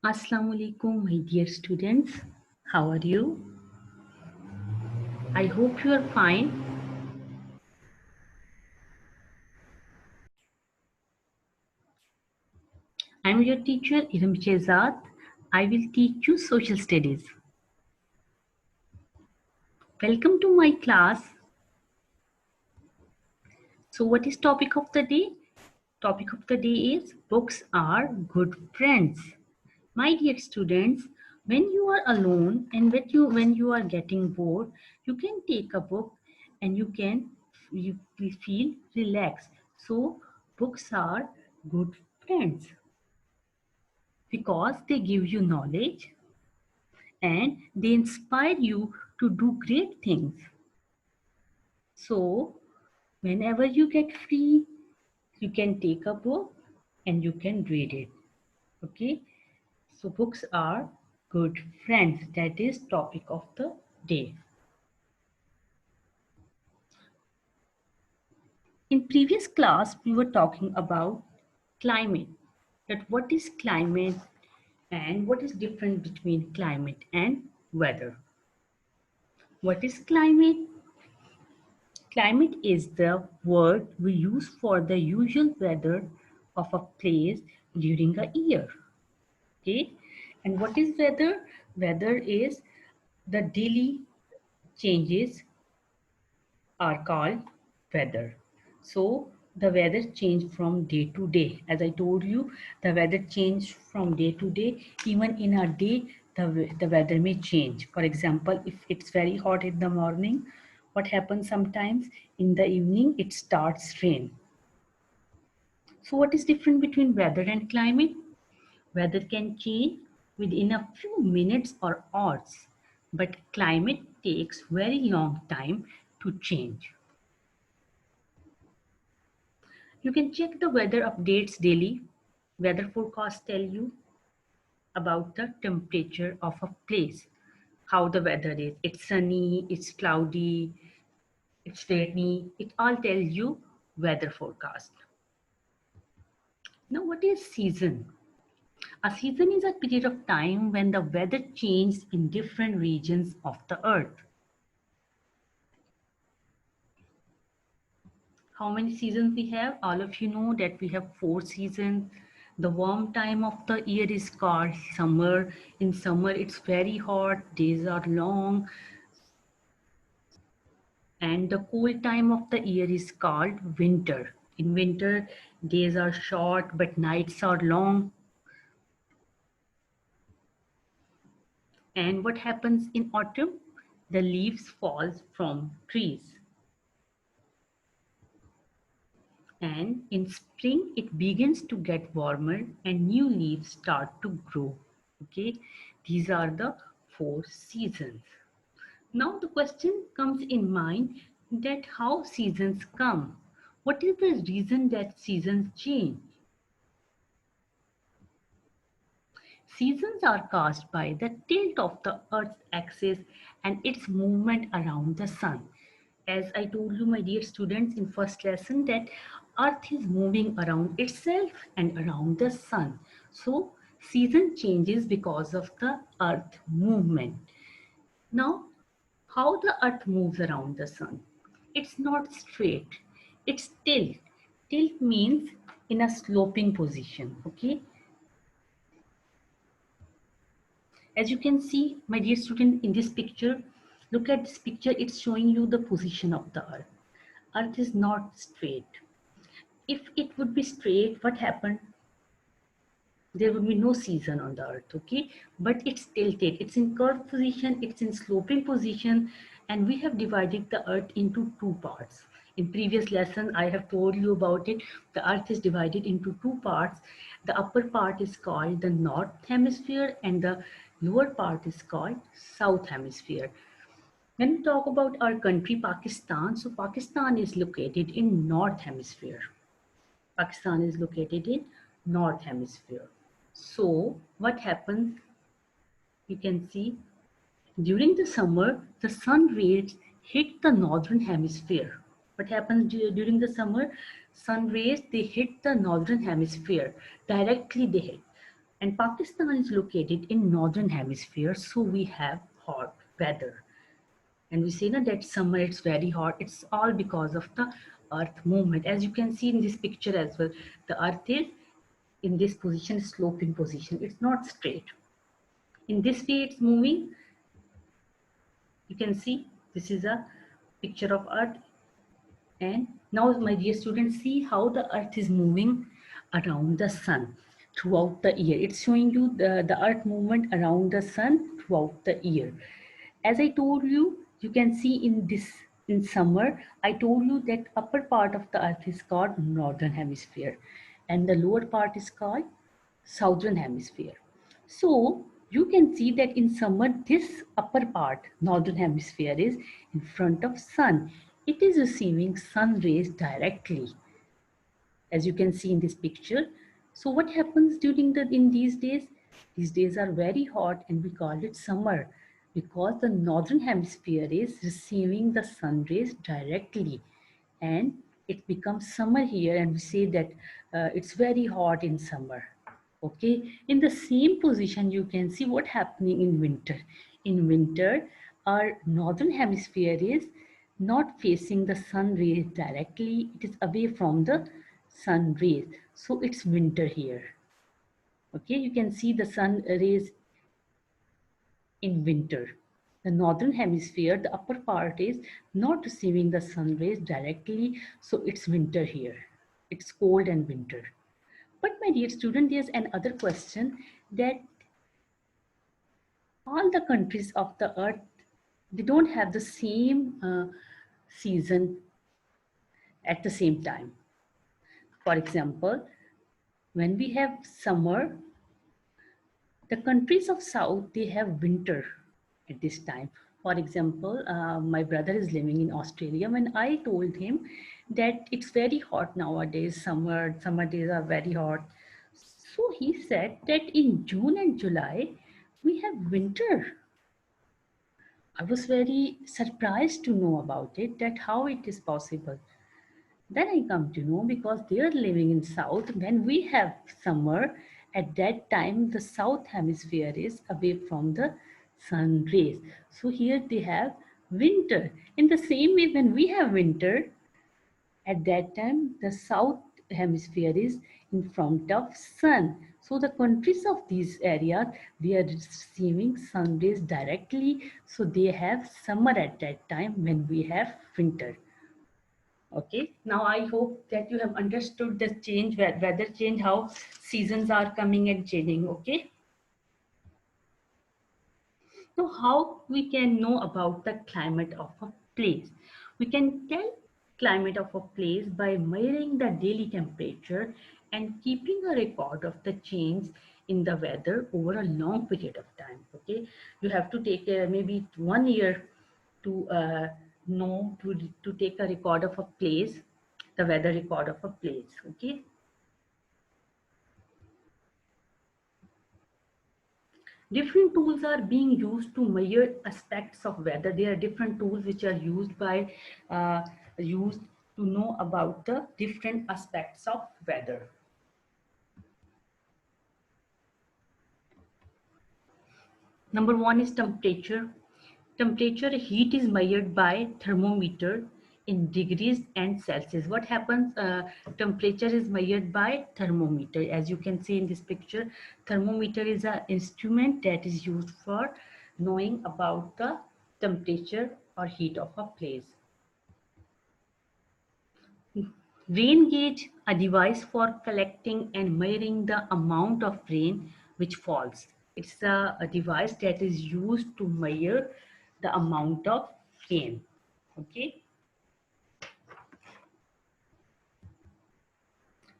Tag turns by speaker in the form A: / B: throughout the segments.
A: Assalamu alaikum, my dear students. How are you? I hope you are fine. I am your teacher, Iram Shehzad. I will teach you social studies. Welcome to my class. So, what is topic of the day? Topic of the day is books are good friends. My dear students, when you are alone and when you are getting bored, you can take a book and you will feel relaxed. So books are good friends because they give you knowledge and they inspire you to do great things. So whenever you get free, you can take a book and you can read it. Okay? So books are good friends. That is topic of the day. In previous class, we were talking about climate. That what is climate and what is different between climate and weather. What is climate? Climate is the word we use for the usual weather of a place during a year. Okay? And what is weather? Weather is the daily changes are called weather. So the weather change from day to day. As I told you, the weather change from day to day. Even in a day, the weather may change. For example, if it's very hot in the morning, what happens sometimes in the evening, it starts rain. So what is different between weather and climate? Weather can change within a few minutes or hours, but climate takes very long time to change. You can check the weather updates daily. Weather forecasts tell you about the temperature of a place, how the weather is. It's sunny, it's cloudy, it's rainy. It all tells you weather forecast. Now, what is season? A season is a period of time when the weather changes in different regions of the earth. How many seasons we have? All of you know that we have 4 seasons. The warm time of the year is called summer. In summer, it's very hot, days are long, and the cold time of the year is called winter. In winter, days are short, but nights are long. And what happens in autumn? The leaves fall from trees. And in spring, it begins to get warmer and new leaves start to grow. Okay, these are the 4 seasons. Now the question comes in mind that how seasons come. What is the reason that seasons change? Seasons are caused by the tilt of the Earth's axis and its movement around the sun. As I told you, my dear students, in first lesson that Earth is moving around itself and around the sun. So season changes because of the Earth movement. Now, how the Earth moves around the sun? It's not straight. It's tilt. Tilt means in a sloping position. Okay. As you can see, my dear student, in this picture, look at this picture, it's showing you the position of the earth. Earth is not straight. If it would be straight, what happened? There would be no season on the earth, okay? But it's tilted, it's in curved position, it's in sloping position, and we have divided the earth into 2 parts. In previous lesson, I have told you about it. The earth is divided into 2 parts. The upper part is called the north hemisphere and the lower part is called south hemisphere. When we talk about our country, Pakistan, so Pakistan is located in north hemisphere. Pakistan is located in north hemisphere. So what happens, you can see during the summer, the sun rays hit the northern hemisphere. What happens during the summer? Sun rays, they hit the northern hemisphere. Directly they hit. And Pakistan is located in northern hemisphere, so we have hot weather. And we say na, that summer it's very hot. It's all because of the earth movement. As you can see in this picture as well, the earth is in this position, sloping position. It's not straight. In this way it's moving. You can see this is a picture of earth. And now, my dear students, see how the earth is moving around the sun throughout the year. It's showing you the earth movement around the sun throughout the year. As I told you, you can see in this, in summer, I told you that upper part of the earth is called northern hemisphere and the lower part is called southern hemisphere. So you can see that in summer, this upper part, northern hemisphere, is in front of sun. It is receiving sun rays directly, as you can see in this picture. So what happens during the in these days? These days are very hot and we call it summer because the northern hemisphere is receiving the sun rays directly, and it becomes summer here, and we say that it's very hot in summer. Okay, in the same position you can see what happening in winter. In winter, our northern hemisphere is not facing the sun rays directly, it is away from the sun rays, so it's winter here. Okay, you can see the sun rays in winter. The northern hemisphere, the upper part, is not receiving the sun rays directly, so it's winter here. It's cold and winter. But my dear student, there's another question, that all the countries of the earth, they don't have the same season at the same time. For example, when we have summer, the countries of south, they have winter at this time. For example, my brother is living in Australia. When I told him that it's very hot nowadays, summer days are very hot, so he said that in June and July we have winter. I was very surprised to know about it, that how it is possible. Then I come to know because they are living in south. When we have summer, at that time the south hemisphere is away from the sun rays. So here they have winter. In the same way, when we have winter, at that time the south hemisphere is in front of sun. So the countries of these areas, they are receiving sun rays directly. So they have summer at that time when we have winter. Okay, now I hope that you have understood the change, weather change, how seasons are coming and changing. Okay, so how we can know about the climate of a place? We can tell climate of a place by measuring the daily temperature and keeping a record of the change in the weather over a long period of time. Okay, you have to take maybe 1 year to know to take a record of a place, the weather record of a place. Okay, different tools are being used to measure aspects of weather. There are different tools which are uh, used to know about the different aspects of weather. Number one is temperature. Temperature, heat is measured by thermometer in degrees and Celsius. What happens? Temperature is measured by thermometer. As you can see in this picture, thermometer is an instrument that is used for knowing about the temperature or heat of a place. Rain gauge, a device for collecting and measuring the amount of rain which falls. It's a device that is used to measure the amount of rain. Okay.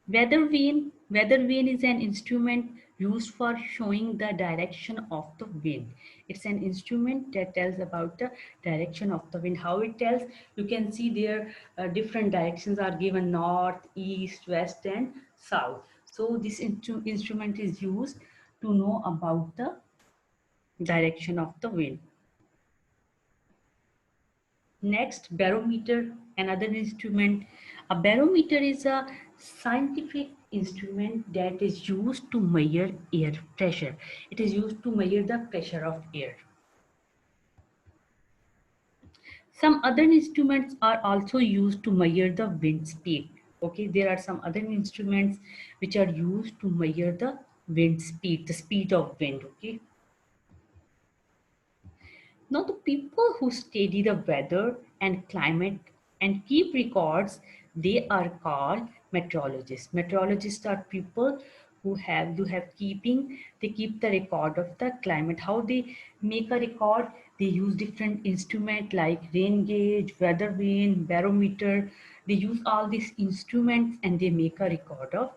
A: Weather vane is an instrument used for showing the direction of the wind. It's an instrument that tells about the direction of the wind. How it tells? You can see there different directions are given: north, east, west, and south. So this instrument is used to know about the direction of the wind. Next, barometer, another instrument. A barometer is a scientific instrument that is used to measure air pressure. It is used to measure the pressure of air. Some other instruments are also used to measure the wind speed. Okay, there are some other instruments which are used to measure the wind speed, the speed of wind. Okay, now the people who study the weather and climate and keep records, they are called meteorologists. Meteorologists are people who have keeping they keep the record of the climate. How they make a record? They use different instruments like rain gauge, weather vane, barometer. They use all these instruments and they make a record of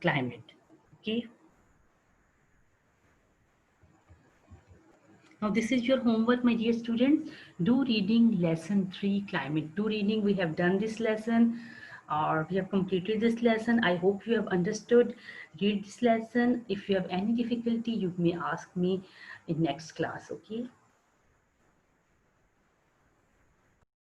A: climate. Okay. Now this is your homework, my dear students. Do reading lesson 3 climate. Do reading. We have done this lesson or we have completed this lesson. I hope you have understood. Read this lesson. If you have any difficulty, you may ask me in next class. Okay.